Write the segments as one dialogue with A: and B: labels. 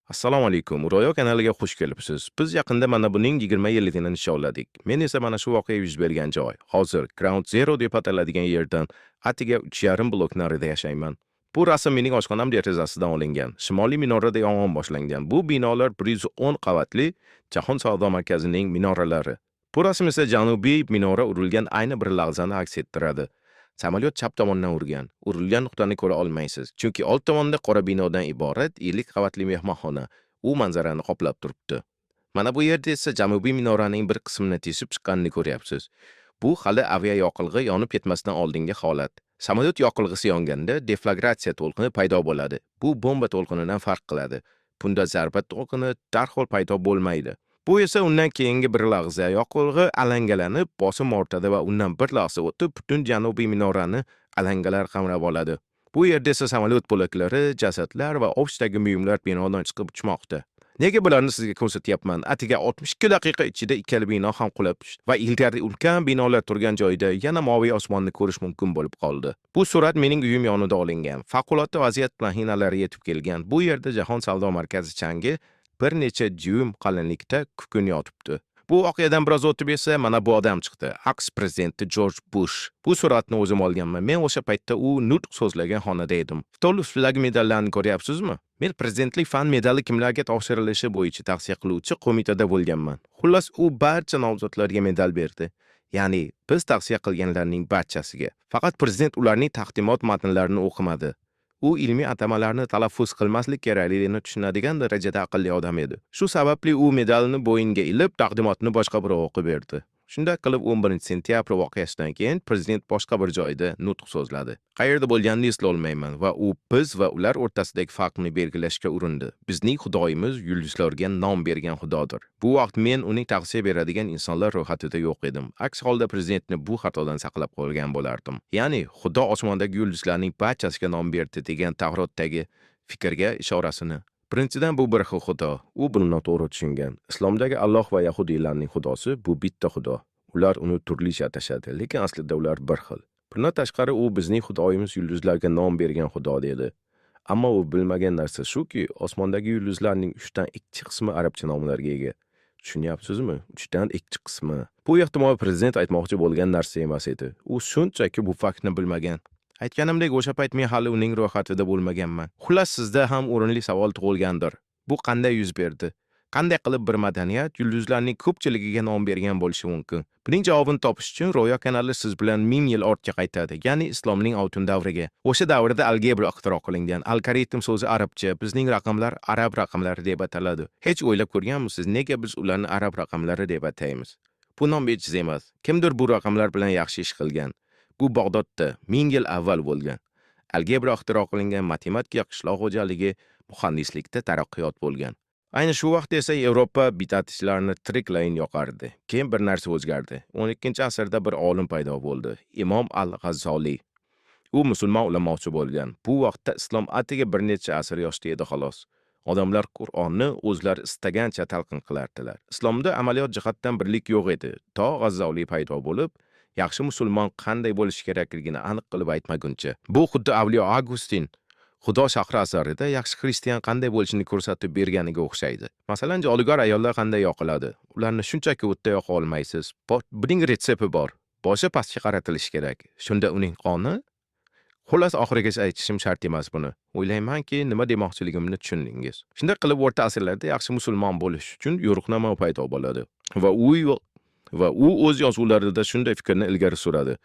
A: Assalomu alaykum. Ro'yo kanaliga xush kelibsiz. Biz yaqinda mana buning 20 yilligini nishonladik. Men esa mana shu voqea yuz bergan joy. Hozir Ground Zero deb ataladigan yerdan atiga 3,5 blok narida yashayman. Bu rasm mening oshxonam derazasidan olingan. Shimoliy minorada yong'in boshlangan. Bu binolar 110 qavatli Jahon savdo markazining minoralari. Bu rasm esa janubiy minora urilgan ayni bir lahzani aks ettiradi. Samolyot chap tomondan urgan. Urilgan nuqtani ko'ra olmaysiz, chunki old tomonda qora binodan iborat 50 qavatli mehmonxona u manzarani qoplab turibdi. Mana bu yerda esa janubiy minoraning bir qismini teshib chiqqanini ko'ryapsiz. Bu hali aviayoqilg'i yonib ketmasdan oldingi holat. Samolyot yoqilg'isi yonganda deflagratsiya to'lqini paydo bo'ladi. Bu bomba to'lqinidan farq qiladi. Bunda zarba to'lqini darhol paydo bo'lmaydi. Bu esa undan keyingi bir lahza yoqilg'i alangalanib, bosim ortadi va undan bir lahza o'tib, butun janubiy minorani alangalar qamrab oladi. Bu yerda esa samolyot bo'laklari, jasadlar va ofisdagi buyumlar binodan chiqib uchmoqda. Nega bularni sizga ko'rsatyapman? Atiga 62 daqiqa ichida ikkala bino ham qulab tushdi va ilgari ulkan binolar turgan joyda yana moviy osmonni ko'rish mumkin bo'lib qoldi. Bu surat mening uyim yonida olingan. Favqulodda vaziyat plahinalari yetib kelgan. Bu yerda Jahon savdo markazi changi bir necha dyum qalinlikda kukun yotibdi. Bu voqeadan biroz o'tib esa mana bu odam chiqdi. Aqsh prezidenti George Bush. Bu suratni o'zim olganman. Men o'sha paytda u nutq so'zlagan xonada edim. Stol ustidagi medallarni ko'ryapsizmi? Men prezidentlik fan medali kimlarga topshirilishi bo'yicha tavsiya qiluvchi qo'mitada bo'lganman. Xullas, u barcha nomzodlarga medal berdi. Ya'ni biz tavsiya qilganlarning barchasiga. Faqat prezident ularning taqdimot matnlarini o'qimadi. U ilmiy atamalarni talaffuz qilmaslik kerakligini tushunadigan darajada aqlli odam edi. Shu sababli u medalni bo'yinga ilib, taqdimotni boshqa biri o'qib berdi. Shunday qilib 11 sentyabr voqeasidan keyin prezident boshqa bir joyda nutq so'zladi. Qayerda bo'lganini eslolmayman va u biz va ular o'rtasidagi farqni belgilashga urindi. Bizning xudoyimiz yulduzlarga nom bergan xudodir. Bu vaqt men uning tavsiya beradigan insonlar ro'yxatida yo'q edim. Aks holda prezidentni bu xatodan saqlab qolgan bo'lardim. Ya'ni xudo osmondagi yulduzlarning barchasiga nom berdi degan Tavrotdagi fikrga ishorasini. Birinchidan, bu bir xil xudo. U buni noto'g'ri tushungan. Islomdagi Alloh va yahudiylarning xudosi bu bitta xudo. Ular uni turlicha atashadi, lekin aslida ular bir xil. Bundan tashqari u bizning xudoyimiz yulduzlarga nom bergan xudo dedi. Ammo u bilmagan narsa shuki, osmondagi yulduzlarning 3 dan 2 qismi arabcha nomlarga ega. Tushunyapsizmi? 3 dan 2 qismi. Bu ehtimol prezident aytmoqchi bo'lgan narsa emas edi. U shunchaki bu faktni bilmagan. Aytganimdek, o'sha payt men hali uning ro'yxatida bo'lmaganman. Xullas, sizda ham o'rinli savol tug'ilgandir. Bu qanday yuz berdi? Qanday qilib bir madaniyat yulduzlarning ko'pchiligiga nom bergan bo'lishi mumkin? Buning javobini topish uchun Ro'yo kanali siz bilan 1000 yil ortga qaytadi, ya'ni islomning oltin davriga. O'sha davrda algebra ixtiro qilingan. Algoritm so'zi arabcha, bizning raqamlar arab raqamlari deb ataladi. Hech o'ylab ko'rganmisiz, nega biz ularni arab raqamlari deb ataymiz? Bu nom bejiz emas. Kimdir bu raqamlar bilan yaxshi ish qilgan. Bu Bag'dodda 1000 yil avval bo'lgan. Algebra ixtiro qilingan, matematika, qishloq xo'jaligi, muhandislikda taraqqiyot bo'lgan. Ayni shu vaqtda esa Yevropa bidatchilarni tiriklayin yoqardi. Keyin bir narsa o'zgardi. 12-asrda bir olim paydo bo'ldi. Imom al-G'azzoliy. U musulmon ulamochi bo'lgan. Bu vaqtda islom atiga bir necha asr yoshda edi xolos. Odamlar Qur'onni o'zlari istagancha talqin qilardilar. Islomda amaliyot jihatdan birlik yo'q edi. To G'azzoliy paydo bo'lib, yaxshi musulmon qanday bo'lishi kerakligini aniq qilib aytmaguncha. Bu xuddi Avliyo Agustin Xudo shahri asarida yaxshi xristian qanday bo'lishini ko'rsatib berganiga o'xshaydi. Masalan, jodugar ayollar qanday yoqiladi? Ularni shunchaki o'tda yoqa olmaysiz. Buning retsepti bor. Boshi pastga qaratilishi kerak. Shunda uning qoni. Xullas, oxirigacha aytishim shart emas buni. O'ylaymanki, nima demoqchiligimni tushundingiz. Shunday qilib o'rta asrlarda yaxshi musulmon bo'lish uchun yo'riqnoma paydo bo'ladi. Va u o'z yozuvlarida shunday fikrni ilgari suradi.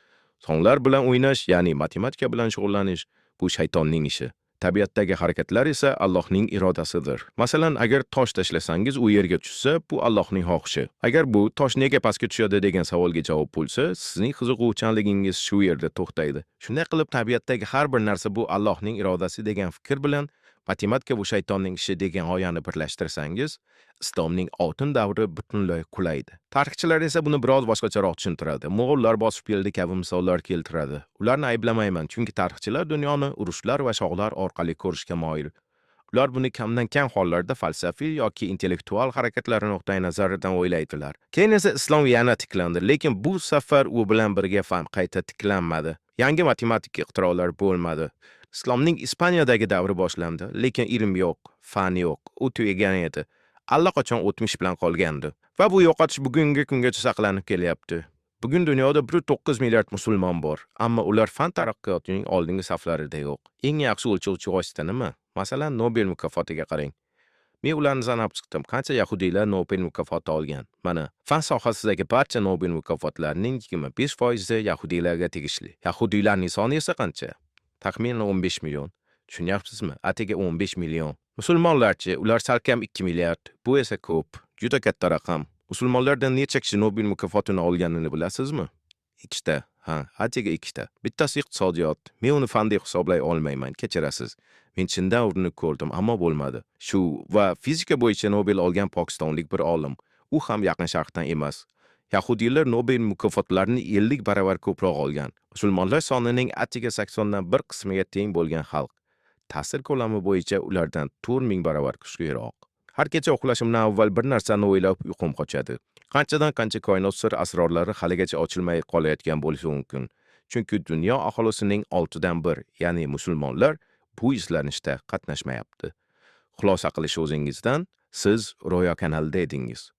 A: Sonlar bilan o'ynash, ya'ni matematika bilan shug'ullanish, bu shaytonning ishi. Tabiatdagi harakatlar esa Allohning irodasidir. Masalan, agar tosh tashlasangiz, u yerga tushsa, bu Allohning xohishi. Agar bu tosh nega pastga tushadi degan savolga javob bo'lsa, sizning qiziquvchanligingiz shu yerda to'xtaydi. Shunday qilib, tabiatdagi har bir narsa bu Allohning irodasi degan fikr bilan matematika bu shaytonning ishi degan g'oyani birlashtirsangiz, islomning oltin davri butunlay qulaydi. Tarixchilar esa buni biroz boshqacharoq tushuntiradi. Mo'g'ullar bosib keldi kabi misollar keltiradi. Ularni ayblamayman, chunki tarixchilar dunyoni urushlar va shohlar orqali ko'rishga moyil. Ular buni kamdan kam hollarda falsafiy yoki intellektual harakatlar nuqtai nazaridan o'ylaydilar. Keyin esa islom yana tiklandi, lekin bu safar u bilan birga fan qayta tiklanmadi. Yangi matematik ixtirolar bo'lmadi. Islomning Ispaniyadagi davri boshlandi, lekin ilm yo'q. Fani yo'q. U tugagan edi. Allaqachon o'tmish bilan qolgandi. Va bu yo'qotish bugungi kungacha saqlanib kelyapti. Bugun dunyoda 1.9 milliard musulmon bor, ammo ular fan taraqqiyotining oldingi saflarida yo'q. Eng yaxshi o'lchovchi vosita nima? Masalan, Nobel mukofotiga qarang. Men ularni sanab chiqdim. Qancha yahudiylar Nobel mukofoti olgan? Mana, fan sohasidagi barcha Nobel mukofotlarining 25% yahudiylarga tegishli. Yahudiylarning soni esa qancha? Taxminan 15 million. Tushunyapsizmi? Atigi 15 million. Musulmonlarchi, ular salkam 2 milliard. Bu esa ko'p, juda katta raqam. Musulmonlardan necha kishi Nobel mukofotini olganini bilasizmi? 2 ta. Atigi 2 ta. Bittasi iqtisodiyot. Men uni fan deb hisoblay olmayman, kechirasiz. Men chindan urinib ko'rdim, ammo bo'lmadi. Shu va fizika bo'yicha Nobel olgan pokistonlik bir olim. U ham Yaqin Sharqdan emas. Yahudiylar Nobel mukofotlarini 50 baravar ko'proq olgan. Musulmonlar sonining atigi 80 dan 1 qismiga teng bo'lgan xalq. Ta'sir ko'lami bo'yicha ulardan 4000 baravar kuchliroq. Har kecha uxlashimdan avval bir narsani o'ylab uyqum qochadi. Qanchadan qancha koinot sir asrorlari haligacha ochilmay qolayotgan bo'lishi mumkin. Chunki dunyo aholisining 6 dan 1, ya'ni musulmonlar bu izlanishda qatnashmayapti. Xulosa qilish o'zingizdan, siz Ro'yo kanalida edingiz.